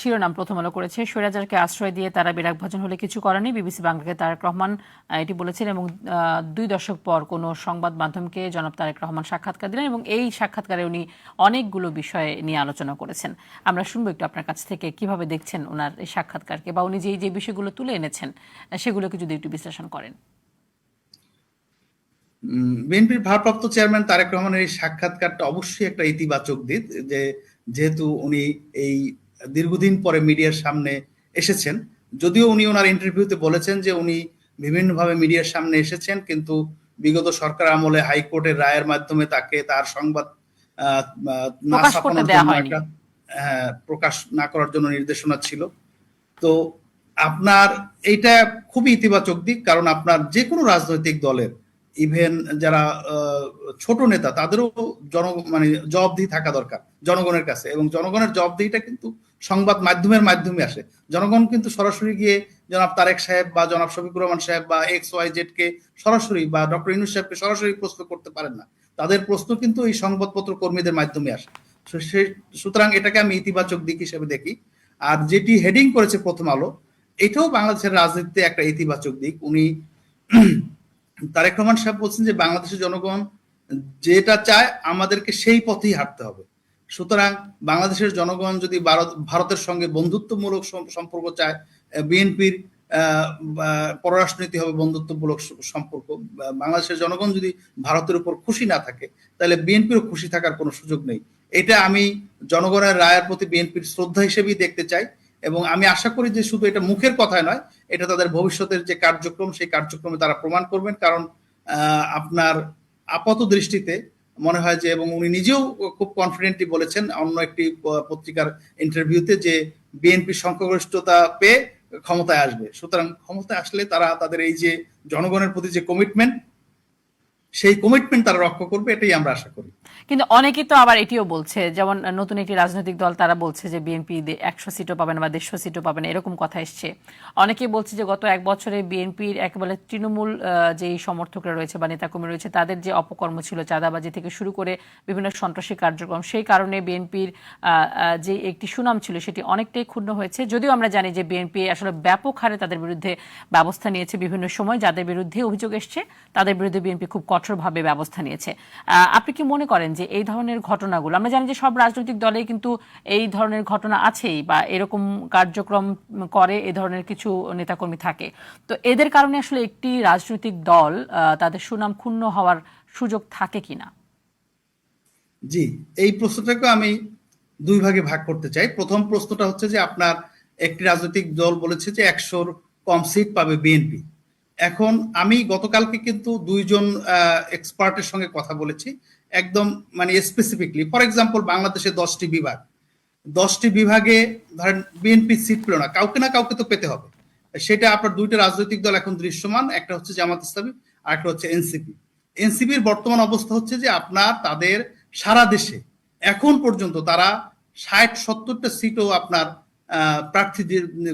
শিরোনাম প্রথম আলো করেছে, স্বৈরাচারকে আশ্রয় দিয়ে তারা বিরাগভাজন হলে কিছু করার নেই। বিবিসি বাংলাকে তারেক রহমান এটি বলেছেন এবং 2 দশক পর কোন সংবাদ মাধ্যমকে জনাব তারেক রহমান সাক্ষাৎকার দিলেন এবং এই সাক্ষাৎকারে উনি অনেকগুলো বিষয় নিয়ে আলোচনা করেছেন। আমরা শুনবো একটু আপনার কাছ থেকে কিভাবে দেখছেন ওনার এই সাক্ষাৎকারকে, বা উনি যে বিষয়গুলো তুলে এনেছেন সেগুলোকে যদি একটু বিশ্লেষণ করেন। বিএনপির ভারপ্রাপ্ত চেয়ারম্যান তারেক রহমানের এই সাক্ষাৎকারটা অবশ্যই একটা ইতিবাচক দিক, যে যেহেতু উনি এই দীর্ঘদিন পরে মিডিয়ার সামনে এসেছেন। যদিও উনি ওনার ইন্টারভিউতে বলেছেন যে উনি বিভিন্নভাবে মিডিয়ার সামনে এসেছেন, কিন্তু বিগত সরকার আমলে হাইকোর্টের রায়ের মাধ্যমে তাকে তার সংবাদ না ছাপানোর জন্য একটা প্রকাশ না করার জন্য নির্দেশনা ছিল। তো আপনার এইটা খুবই ইতিবাচক দিক, কারণ আপনার যে কোনো রাজনৈতিক দলের ইভেন যারা ছোট নেতা তাদেরও জবাবদিহি থাকা দরকার জনগণের কাছে, এবং জনগণের জবাবদিহিটা কিন্তু সংবাদ মাধ্যমের মাধ্যমে আসে। জনগণ কিন্তু সরাসরি গিয়ে জনাব তারেক সাহেব বা জনাব শফিকুর রহমান সাহেব বা XYZ কে সরাসরি বা ডক্টর ইউনূস সাহেবকে সরাসরি প্রশ্ন করতে পারেন না। তাদের প্রশ্ন কিন্তু এই সংবাদপত্র কর্মীদের মাধ্যমে আসে। সুতরাং এটাকে আমি ইতিবাচক দিক হিসেবে দেখি। আর যেটি হেডিং করেছে প্রথম আলো, এটাও বাংলাদেশের রাজনীতিতে একটা ইতিবাচক দিক। উনি তারেক রহমান সাহেব বলছেন যে বাংলাদেশের জনগণ যেটা চায় আমাদেরকে সেই পথেই হাঁটতে হবে। সুতরাং বাংলাদেশের জনগণ যদি ভারতের সঙ্গে বন্ধুত্বমূলক সম্পর্ক চায়, বিএনপির পররাষ্ট্রনীতি হবে বন্ধুত্বমূলক সম্পর্ক। বাংলাদেশের জনগণ যদি ভারতের উপর খুশি না থাকে, তাহলে বিএনপিরও খুশি থাকার কোনো সুযোগ নেই। এটা আমি জনগণের রায়ের প্রতি বিএনপির শ্রদ্ধা হিসেবেই দেখতে চাই, এবং আমি আশা করি যে শুধু এটা মুখের কথায় নয়, এটা তাদের ভবিষ্যতের যে কার্যক্রম সেই কার্যক্রমে তারা প্রমাণ করবেন। কারণ আপনার আপাত দৃষ্টিতে মনে হয় যে, এবং উনি নিজেও খুব কনফিডেন্টলি বলেছেন অন্য একটি পত্রিকার ইন্টারভিউতে, যে বিএনপি সংখ্যাগরিষ্ঠতা পেয়ে ক্ষমতায় আসবে। সুতরাং ক্ষমতায় আসলে তারা তাদের এই যে জনগণের প্রতি যে কমিটমেন্ট, সেই কমিটমেন্ট তারা রক্ষা করবে, এটাই আমরা আশা করি। কিন্তু অনেকেই তো আবার এটিও বলছে, যেমন নতুন একটি রাজনৈতিক দল তারা বলছে যে বিএনপি 100 সিটও পাবে না বা 150 সিটও পাবে না, এরকম কথা এসছে। অনেকেই বলছে যে গত 1 বছরে বিএনপির একেবারে তৃণমূল যেই সমর্থকরা রয়েছে বা নেতাকর্মী রয়েছে তাদের যে অপকর্ম ছিল, চাঁদাবাজি থেকে শুরু করে বিভিন্ন সন্ত্রাসী কার্যক্রম, সেই কারণে বিএনপির যে একটি সুনাম ছিল সেটি অনেকটাই ক্ষুণ্ণ হয়েছে। যদিও আমরা জানি যে বিএনপি আসলে ব্যাপক হারে তাদের বিরুদ্ধে ব্যবস্থা নিয়েছে বিভিন্ন সময়, যাদের বিরুদ্ধে অভিযোগ এসছে তাদের বিরুদ্ধে বিএনপি খুব কঠোরভাবে ব্যবস্থা নিয়েছে। আপনি কি মনে করেন যে এই ধরনের ঘটনাগুলো, আমরা জানি যে সব রাজনৈতিক দলে কিন্তু এই ধরনের ঘটনা আছেই বা এরকম কার্যক্রম করে এই ধরনের কিছু নেতাকর্মী থাকে, তো এদের কারণে আসলে একটি রাজনৈতিক দল তাদের সুনাম ক্ষুণ্ণ হওয়ার সুযোগ থাকে কিনা? জি, এই প্রশ্নটাকে আমি দুই ভাগে ভাগ করতে চাই। প্রথম প্রশ্নটা হচ্ছে যে আপনার একটি রাজনৈতিক দল বলেছে যে 100-র কম সিট পাবে বিএনপি। এখন আমি গতকালকে কিন্তু 2 জন এক্সপার্টের সঙ্গে কথা বলেছি, একদম স্পেসিফিকলি। ফর এক্সাম্পল, বাংলাদেশে 10টি বিভাগ, 10টি বিভাগে ধরেন বিএনপি সিট পেল না, কাউকে না কাউকে তো পেতে হবে। সেটা আপনার 2টা রাজনৈতিক দল এখন দৃশ্যমান, একটা হচ্ছে জামাত ইসলামী আর একটা হচ্ছে এনসিপি। এনসিপির বর্তমান অবস্থা হচ্ছে যে আপনার তাদের সারা দেশে এখন পর্যন্ত তারা 60-70টা সিটও আপনার প্রার্থী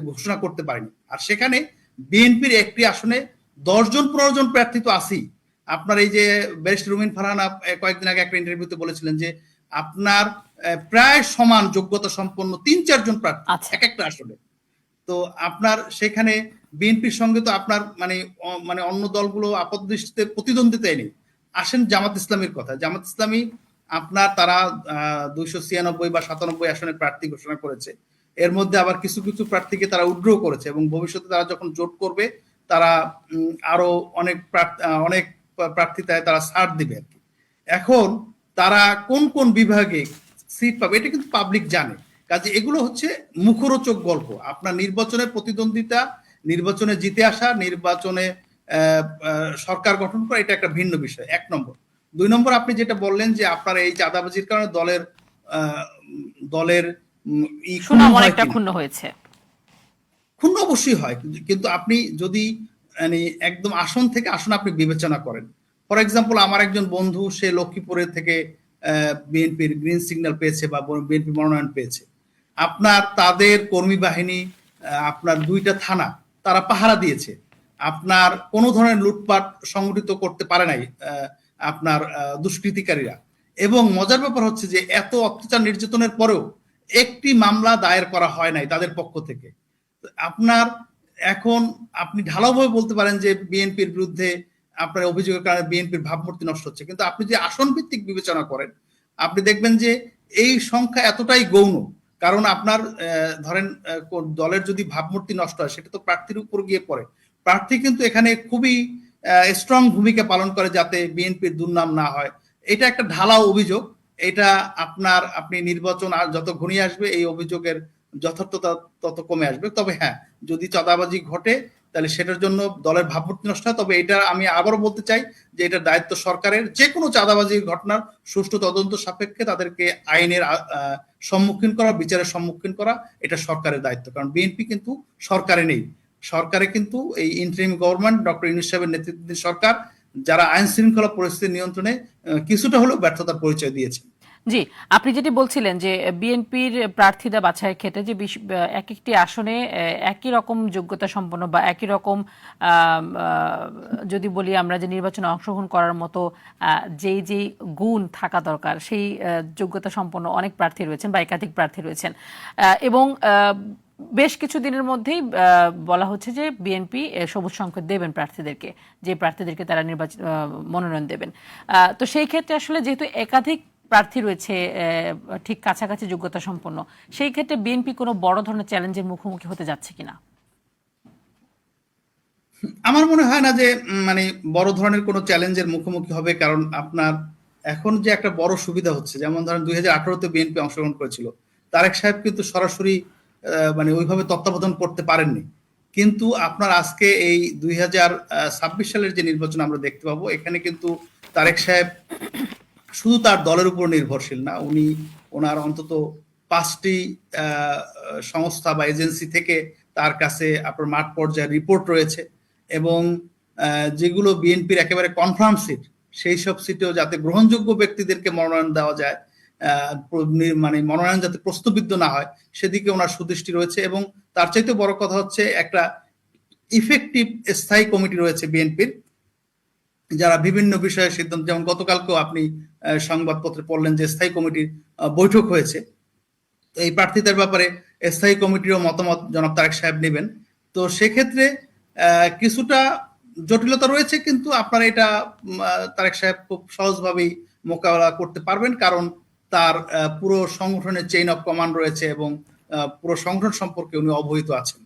ঘোষণা করতে পারেনি। আর সেখানে বিএনপির একটি আসনে 10 জন 15 জন প্রার্থী তো আছেই। আপনার এই যে ব্যারিস্টার রুমিন ফারহানা কয়েকদিন আগে একটা ইন্টারভিউতে বলেছিলেন যে আপনার প্রায় সমান যোগ্যতা সম্পন্ন 3-4 জন প্রার্থী এক একটা আসনে। তো আপনার সেখানে বিএনপির সঙ্গে তো আপনার অন্য দলগুলো আপাত দৃষ্টিতে প্রতিদ্বন্দ্বিতায় নেই। আসেন জামাত ইসলামীর কথা। জামাত ইসলামী আপনার তারা 296 বা 97 আসনের প্রার্থী ঘোষণা করেছে। এর মধ্যে আবার কিছু কিছু প্রার্থীকে তারা উইথড্র করেছে, এবং ভবিষ্যতে তারা যখন জোট করবে তারা আরো অনেক প্রার্থিতায় তারা ছাড় দিবে আর কি। এখন তারা কোন কোন বিভাগে সিট পাবে এটা কিন্তু পাবলিক জানে। কাজে এগুলো হচ্ছে মুখরোচক গল্প। আপনার নির্বাচনের প্রতিদ্বন্দ্বিতা, নির্বাচনে জিতে আসা, নির্বাচনে সরকার গঠন করা, এটা একটা ভিন্ন বিষয়, 1 নম্বর। 2 নম্বর, আপনি যেটা বললেন যে আপনার এই চাঁদাবাজির কারণে দলের সুনাম অনেকটা ক্ষুণ্ণ হয়েছে। ক্ষুণ্ণ অবশ্যই হয়, কিন্তু আপনি যদি একদম আসন থেকে আসন আপনি বিবেচনা করেন। ফর এক্সাম্পল, আমার একজন বন্ধু, সে লক্ষ্মীপুরের থেকে বিএনপির গ্রিন সিগন্যাল পেয়েছে বা বিএনপি মনোনয়ন পেয়েছে। আপনার তাদের কর্মী বাহিনী আপনার 2টা থানা তারা পাহারা দিয়েছে, আপনার কোনো ধরনের লুটপাট সংগঠিত করতে পারে নাই আপনার দুষ্কৃতিকারীরা। এবং মজার ব্যাপার হচ্ছে যে এত অত্যাচার নির্যাতনের পরেও একটি মামলা দায়ের করা হয় নাই তাদের পক্ষ থেকে। আপনার এখন আপনি ঢালাওভাবে বলতে পারেন যে বিএনপির বিরুদ্ধে আপনার অভিযোগের কারণে বিএনপির ভাবমূর্তি নষ্ট হচ্ছে, কিন্তু আপনি যে আসন ভিত্তিক বিবেচনা করেন আপনি দেখবেন যে এই সংখ্যা এতটাই গৌণ। কারণ আপনার ধরেন দলের যদি ভাবমূর্তি নষ্ট হয় সেটা তো প্রার্থীর উপর গিয়ে পড়ে। প্রার্থী কিন্তু এখানে খুবই স্ট্রং ভূমিকা পালন করে যাতে বিএনপির দুর্নাম না হয়। এটা একটা ঢালাও অভিযোগ। এটা আপনি নির্বাচন আর যত ঘনিয়ে আসবে এই অভিযোগের যথার্থতা তত কমে আসবে। তবে হ্যাঁ, যদি চাঁদাবাজি ঘটে তাহলে সেটার জন্য দলের ভাবমূর্তি নষ্ট হয়। তবে এটা আমি আবারও বলতে চাই যে এটার দায়িত্ব সরকারের। যে কোনো চাঁদাবাজির ঘটনার সুষ্ঠু তদন্ত সাপেক্ষে তাদেরকে আইনের সম্মুখীন করা, বিচারের সম্মুখীন করা এটা সরকারের দায়িত্ব। কারণ বিএনপি কিন্তু সরকারে নেই, সরকারে কিন্তু এই ইন্টারিম গভর্নমেন্ট ডক্টর ইউনূস সাহেবের নেতৃত্বাধীন সরকার, যারা আইন শৃঙ্খলা পরিস্থিতি নিয়ন্ত্রণে কিছুটা হলেও ব্যর্থতার পরিচয় দিয়েছে। জি, আপনি যেটি বলছিলেন যে বিএনপির প্রার্থীরা বাছাইয়ের ক্ষেত্রে যে এক একটি আসনে একই রকম যোগ্যতা সম্পন্ন বা একই রকম যদি বলি আমরা যে নির্বাচনে অংশগ্রহণ করার মতো যেই গুণ থাকা দরকার সেই যোগ্যতা সম্পন্ন অনেক প্রার্থী রয়েছেন বা একাধিক প্রার্থী রয়েছেন এবং বেশ কিছু দিনের মধ্যেই বলা হচ্ছে যে বিএনপি সবুজ সংকেত দেবেন প্রার্থীদেরকে, যে প্রার্থীদেরকে তারা নির্বাচন মনোনয়ন দেবেন। তো সেই ক্ষেত্রে আসলে যেহেতু একাধিক প্রার্থী রয়েছে ঠিক কাছাকাছি যোগ্যতা সম্পন্ন, সেই ক্ষেত্রে বিএনপি কোনো বড় ধরনের চ্যালেঞ্জের মুখোমুখি হতে যাচ্ছে কিনা? আমার মনে হয় না যে মানে বড় ধরনের কোনো চ্যালেঞ্জের মুখোমুখি হবে। কারণ আপনার এখন যে একটা বড় সুবিধা হচ্ছে, যেমন ধরেন 2018-তে বিএনপি অংশগ্রহণ করেছিল, তারেক সাহেব কিন্তু সরাসরি মানে ওইভাবে তত্ত্বাবধান করতে পারেননি। কিন্তু আপনার আজকে এই 2026 সালের যে নির্বাচন আমরা দেখতে পাবো, এখানে কিন্তু তারেক সাহেব শুধু তার দলের উপর নির্ভরশীল না, উনি ওনার অন্তত 5টি সংস্থা বা এজেন্সি থেকে তার কাছে আপনার মাঠ পর্যায়ে রিপোর্ট রয়েছে এবং যেগুলো বিএনপির একেবারে কনফার্ম সিট, সেই সব সিটেও যাতে গ্রহণযোগ্য ব্যক্তিদেরকে মনোনয়ন দেওয়া যায়, মানে মনোনয়ন যাতে প্রশ্নবিদ্ধ না হয় সেদিকে ওনার সুদৃষ্টি রয়েছে। এবং তার চাইতে বড় কথা হচ্ছে একটা ইফেক্টিভ স্থায়ী কমিটি রয়েছে বিএনপির, যারা বিভিন্ন বিষয়ে সিদ্ধান্ত, যেমন গতকালকেও আপনি সংবাদপত্রে পড়লেন যে স্থায়ী কমিটির বৈঠক হয়েছে। এই প্রার্থীদের ব্যাপারে স্থায়ী কমিটিরও মতামত জনাব তারেক সাহেব নেবেন। তো সেক্ষেত্রে কিছুটা জটিলতা রয়েছে, কিন্তু আপনারা এটা তারেক সাহেব খুব সহজভাবেই মোকাবেলা করতে পারবেন, কারণ তার পুরো সংগঠনের চেইন অফ কমান্ড রয়েছে এবং পুরো সংগঠন সম্পর্কে উনি অবহিত আছেন।